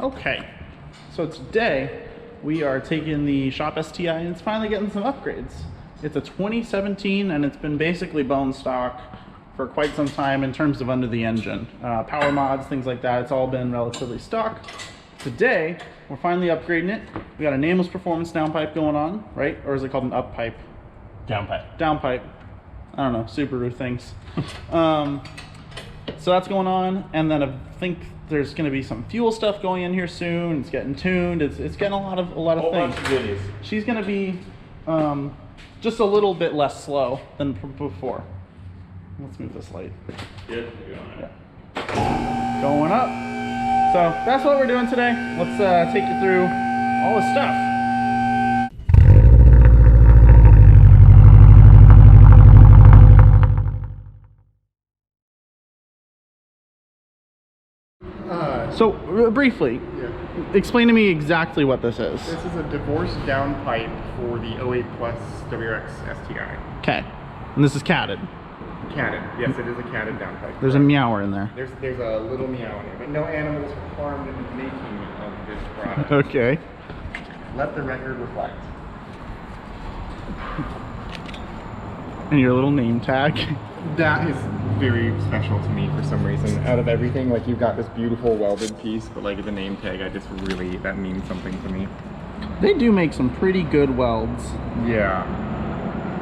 Okay, so today we are taking the shop STI and it's finally getting some upgrades. It's a 2017 and it's been basically bone stock for quite some time in terms of under the engine. Power mods, things like that, it's all been relatively stock. Today, we're finally upgrading it. We got a Nameless Performance downpipe going on, right? Or is it called an uppipe? Downpipe. Downpipe. I don't know, Subaru things. So that's going on, and then I think there's going to be some fuel stuff going in here soon. It's getting tuned. It's getting a lot of things. Bunch of goodies. She's going to be just a little bit less slow than before. Let's move this light. Good. Yeah. Going up. So that's what we're doing today. Let's take you through all the stuff. So briefly, explain to me exactly what this is. This is a divorced downpipe for the 08 Plus WRX STI. Okay, and this is catted. Catted, yes, it is a catted downpipe. There's a meower in there. There's a little meow in it, but no animals were harmed in the making of this product. Okay. Let the record reflect. And your little name tag. That is very special to me for some reason. Out of everything, like you've got this beautiful welded piece, but like the name tag, that means something to me. They do make some pretty good welds. Yeah.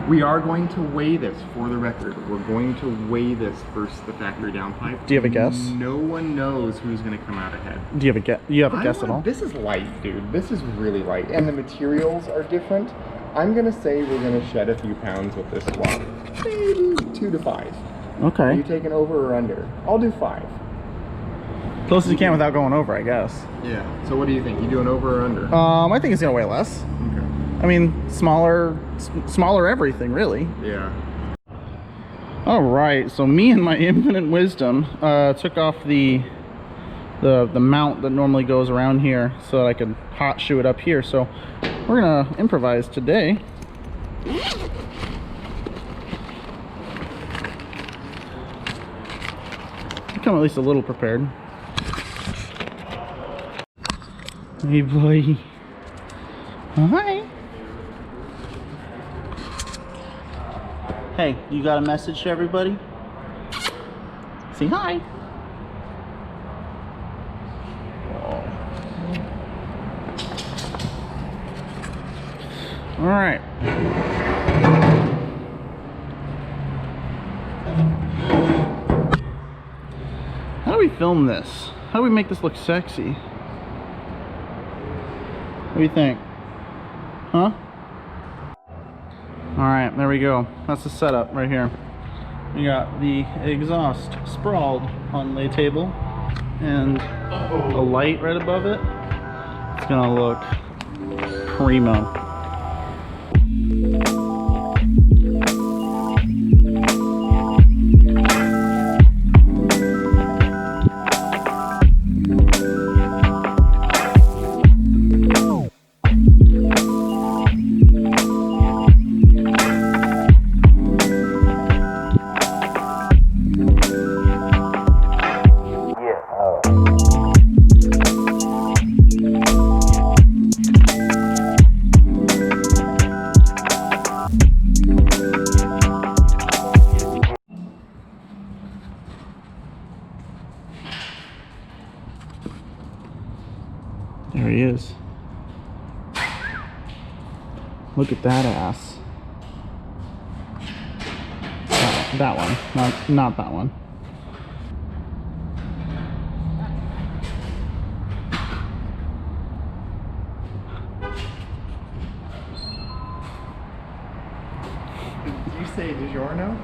We are going to weigh this for the record. We're going to weigh this versus the factory downpipe. Do you have a guess? No one knows who's going to come out ahead. Do you have a guess? You have a guess at all? This is light, dude. This is really light, and the materials are different. I'm gonna say we're gonna shed a few pounds with this swap. Maybe 2 to 5. Okay. Are you taking over or under? I'll do 5. Close as you can without going over, I guess. Yeah. So what do you think? You doing over or under? I think it's gonna weigh less. Okay. I mean, smaller everything, really. Yeah. All right. So me and my infinite wisdom took off the mount that normally goes around here so that I could hot shoe it up here. So we're gonna improvise today. Come at least a little prepared. Hey boy. Hi. Hey, you got a message to everybody? Say hi. All right. How do we film this? How do we make this look sexy? What do you think? Huh? All right, there we go. That's the setup right here. We got the exhaust sprawled on the table and a light right above it. It's gonna look primo. There he is. Look at that ass. That one, not that one. Did you say DiGiorno?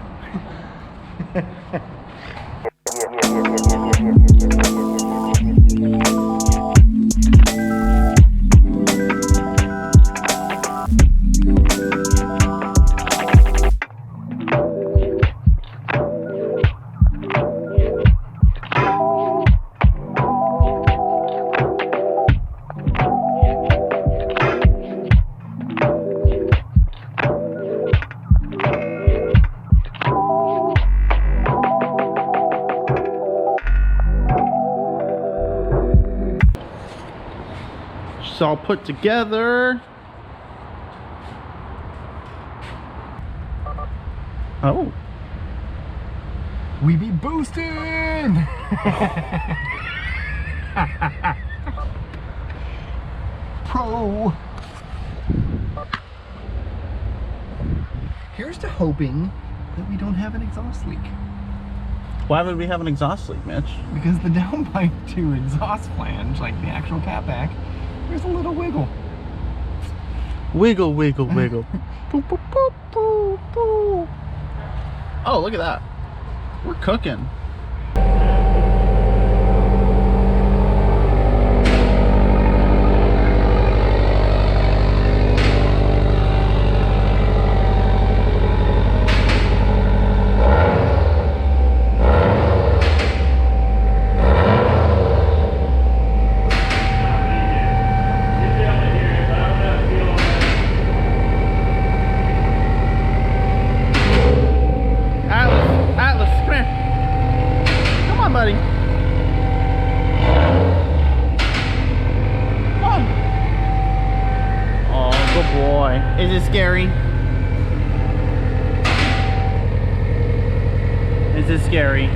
It's all put together. Oh. We be boosting! Pro! Here's to hoping that we don't have an exhaust leak. Why would we have an exhaust leak, Mitch? Because the downpipe to exhaust flange, like the actual catback, there's a little wiggle. Wiggle, wiggle, wiggle. Boop, boop, boop, boop, boop. Oh, look at that. We're cooking. Buddy. Come on. Oh, good boy. Is it scary? Is it scary?